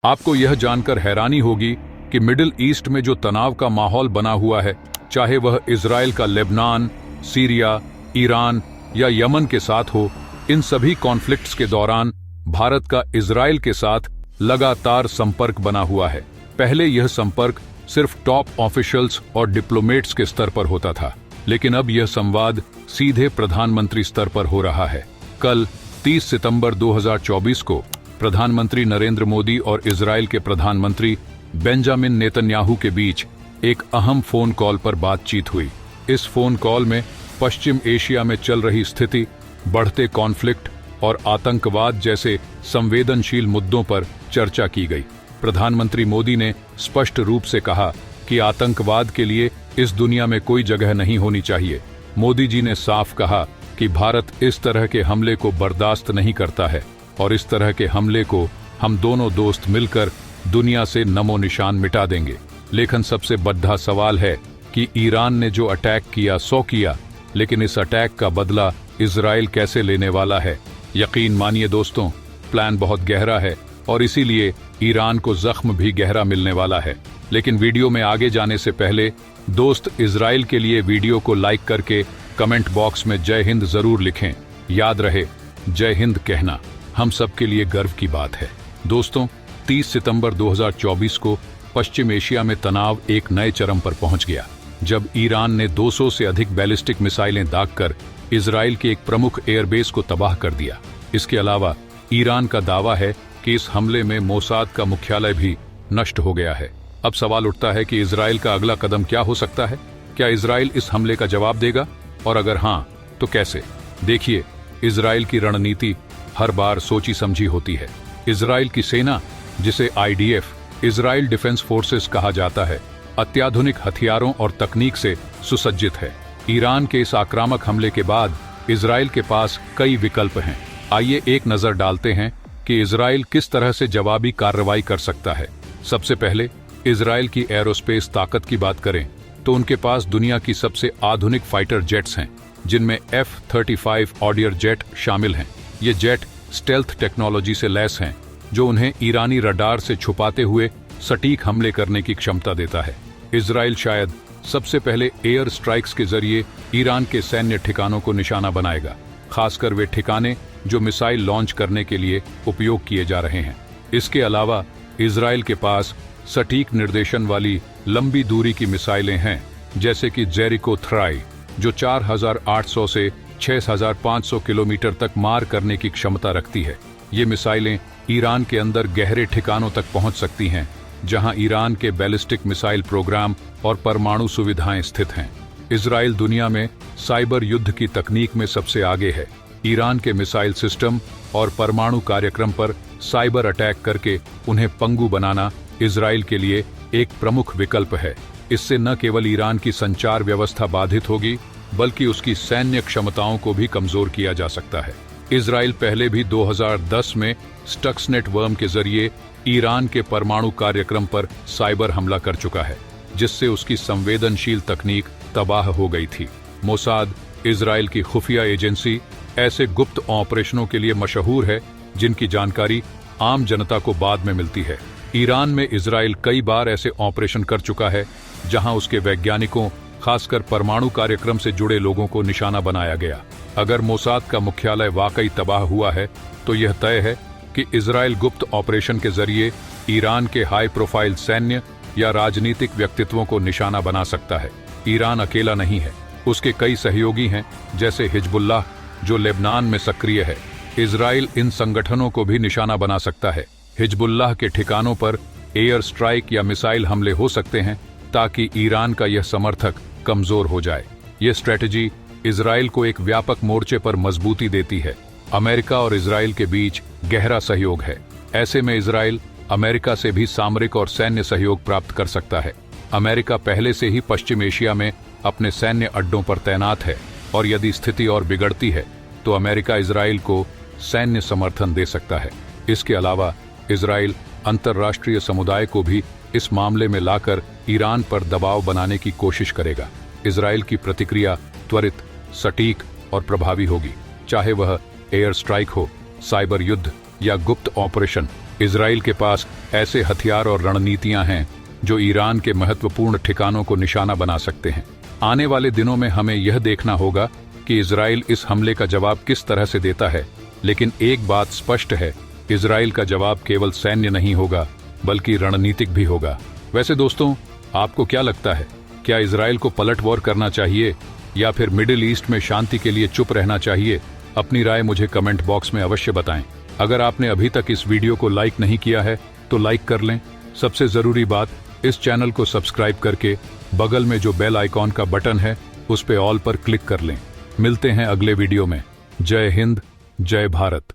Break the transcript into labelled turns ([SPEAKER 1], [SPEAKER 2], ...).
[SPEAKER 1] आपको यह जानकर हैरानी होगी कि मिडिल ईस्ट में जो तनाव का माहौल बना हुआ है, चाहे वह इजराइल का लेबनान, सीरिया, ईरान या यमन के साथ हो, इन सभी कॉन्फ्लिक्ट्स के दौरान भारत का इजराइल के साथ लगातार संपर्क बना हुआ है। पहले यह संपर्क सिर्फ टॉप ऑफिशियल्स और डिप्लोमेट्स के स्तर पर होता था, लेकिन अब यह संवाद सीधे प्रधानमंत्री स्तर पर हो रहा है। कल 30 सितंबर 2024 को प्रधानमंत्री नरेंद्र मोदी और इजराइल के प्रधानमंत्री बेंजामिन नेतन्याहू के बीच एक अहम फोन कॉल पर बातचीत हुई। इस फोन कॉल में पश्चिम एशिया में चल रही स्थिति, बढ़ते कॉन्फ्लिक्ट और आतंकवाद जैसे संवेदनशील मुद्दों पर चर्चा की गई। प्रधानमंत्री मोदी ने स्पष्ट रूप से कहा कि आतंकवाद के लिए इस दुनिया में कोई जगह नहीं होनी चाहिए। मोदी जी ने साफ कहा कि भारत इस तरह के हमले को बर्दाश्त नहीं करता है और इस तरह के हमले को हम दोनों दोस्त मिलकर दुनिया से नमो निशान मिटा देंगे। लेकिन सबसे बड़ा सवाल है कि ईरान ने जो अटैक किया सो किया, लेकिन इस अटैक का बदला इजराइल कैसे लेने वाला है? यकीन मानिए दोस्तों, प्लान बहुत गहरा है और इसीलिए ईरान को जख्म भी गहरा मिलने वाला है। लेकिन वीडियो में आगे जाने से पहले दोस्त इजराइल के लिए वीडियो को लाइक करके कमेंट बॉक्स में जय हिंद जरूर लिखें। याद रहे, जय हिंद कहना हम सबके लिए गर्व की बात है। दोस्तों, 30 सितंबर 2024 को पश्चिम एशिया में तनाव एक नए चरम पर पहुंच गया, जब ईरान ने 200 से अधिक बैलिस्टिक मिसाइलें दागकर इजराइल के एक प्रमुख एयरबेस को तबाह कर दिया। इसके अलावा ईरान का दावा है कि इस हमले में मोसाद का मुख्यालय भी नष्ट हो गया है। अब सवाल उठता है कि इजराइल का अगला कदम क्या हो सकता है? क्या इजराइल इस हमले का जवाब देगा, और अगर हां तो कैसे? देखिए, इजराइल की रणनीति हर बार सोची समझी होती है। इजराइल की सेना, जिसे IDF इजराइल डिफेंस फोर्सेस कहा जाता है, अत्याधुनिक हथियारों और तकनीक से सुसज्जित है। ईरान के इस आक्रामक हमले के बाद इजराइल के पास कई विकल्प हैं। आइए एक नजर डालते हैं कि इजराइल किस तरह से जवाबी कार्रवाई कर सकता है। सबसे पहले इजराइल की एरोस्पेस ताकत की बात करें तो उनके पास दुनिया की सबसे आधुनिक फाइटर जेट्स हैं, जिनमें F-35 ऑडियर जेट शामिल हैं। ये जेट स्टेल्थ टेक्नोलॉजी से लैस हैं, जो उन्हें ईरानी रडार से छुपाते हुए सटीक हमले करने की क्षमता देता है। इजराइल शायद सबसे पहले एयर स्ट्राइक्स के जरिए ईरान के सैन्य ठिकानों को निशाना बनाएगा, खासकर वे ठिकाने जो मिसाइल लॉन्च करने के लिए उपयोग किए जा रहे हैं। इसके अलावा इजराइल के पास सटीक निर्देशन वाली लंबी दूरी की मिसाइलें हैं, जैसे कि जेरिको थ्राई, जो 4800 से 6500 किलोमीटर तक मार करने की क्षमता रखती है। ये मिसाइलें ईरान के अंदर गहरे ठिकानों तक पहुंच सकती हैं, जहां ईरान के बैलिस्टिक मिसाइल प्रोग्राम और परमाणु सुविधाएं स्थित हैं। इजराइल दुनिया में साइबर युद्ध की तकनीक में सबसे आगे है। ईरान के मिसाइल सिस्टम और परमाणु कार्यक्रम पर साइबर अटैक करके उन्हें पंगु बनाना इजराइल के लिए एक प्रमुख विकल्प है। इससे न केवल ईरान की संचार व्यवस्था बाधित होगी, बल्कि उसकी सैन्य क्षमताओं को भी कमजोर किया जा सकता है। इजराइल पहले भी 2010 में स्टक्सनेट वर्म के जरिए ईरान के परमाणु कार्यक्रम पर साइबर हमला कर चुका है, जिससे उसकी संवेदनशील तकनीक तबाह हो गई थी। मोसाद, इजराइल की खुफिया एजेंसी, ऐसे गुप्त ऑपरेशनों के लिए मशहूर है जिनकी जानकारी आम जनता को बाद में मिलती है। ईरान में इजराइल कई बार ऐसे ऑपरेशन कर चुका है जहां उसके वैज्ञानिकों, खासकर परमाणु कार्यक्रम से जुड़े लोगों को निशाना बनाया गया। अगर मोसाद का मुख्यालय वाकई तबाह हुआ है, तो यह तय है कि इजराइल गुप्त ऑपरेशन के जरिए ईरान के हाई प्रोफाइल सैन्य या राजनीतिक व्यक्तित्वों को निशाना बना सकता है। ईरान अकेला नहीं है, उसके कई सहयोगी हैं, जैसे हिजबुल्लाह, जो लेबनान में सक्रिय है। इजराइल इन संगठनों को भी निशाना बना सकता है। हिजबुल्लाह के ठिकानों पर एयर स्ट्राइक या मिसाइल हमले हो सकते हैं, ताकि ईरान का यह समर्थक कमजोर हो जाए। यह स्ट्रेटजी इजराइल को एक व्यापक मोर्चे पर मजबूती देती है। अमेरिका और इजराइल के बीच गहरा सहयोग है। ऐसे में इजराइल अमेरिका से भी सामरिक और सैन्य सहयोग प्राप्त कर सकता है। अमेरिका पहले से ही पश्चिम एशिया में अपने सैन्य अड्डों पर तैनात है, और यदि स्थिति और बिगड़ती है तो अमेरिका इजराइल को सैन्य समर्थन दे सकता है। इसके अलावा इजराइल अंतर्राष्ट्रीय समुदाय को भी इस मामले में लाकर ईरान पर दबाव बनाने की कोशिश करेगा। इजराइल की प्रतिक्रिया त्वरित, सटीक और प्रभावी होगी, चाहे वह एयर स्ट्राइक हो, साइबर युद्ध या गुप्त ऑपरेशन। इजराइल के पास ऐसे हथियार और रणनीतियां हैं जो ईरान के महत्वपूर्ण ठिकानों को निशाना बना सकते हैं। आने वाले दिनों में हमें यह देखना होगा कि इजराइल इस हमले का जवाब किस तरह से देता है। लेकिन एक बात स्पष्ट है, इजराइल का जवाब केवल सैन्य नहीं होगा बल्कि रणनीतिक भी होगा। वैसे दोस्तों, आपको क्या लगता है, क्या इजराइल को पलटवार करना चाहिए या फिर मिडिल ईस्ट में शांति के लिए चुप रहना चाहिए? अपनी राय मुझे कमेंट बॉक्स में अवश्य बताएं। अगर आपने अभी तक इस वीडियो को लाइक नहीं किया है तो लाइक कर लें। सबसे जरूरी बात, इस चैनल को सब्सक्राइब करके बगल में जो बेल आइकॉन का बटन है उस पे ऑल पर क्लिक कर लें। मिलते हैं अगले वीडियो में। जय हिंद, जय भारत।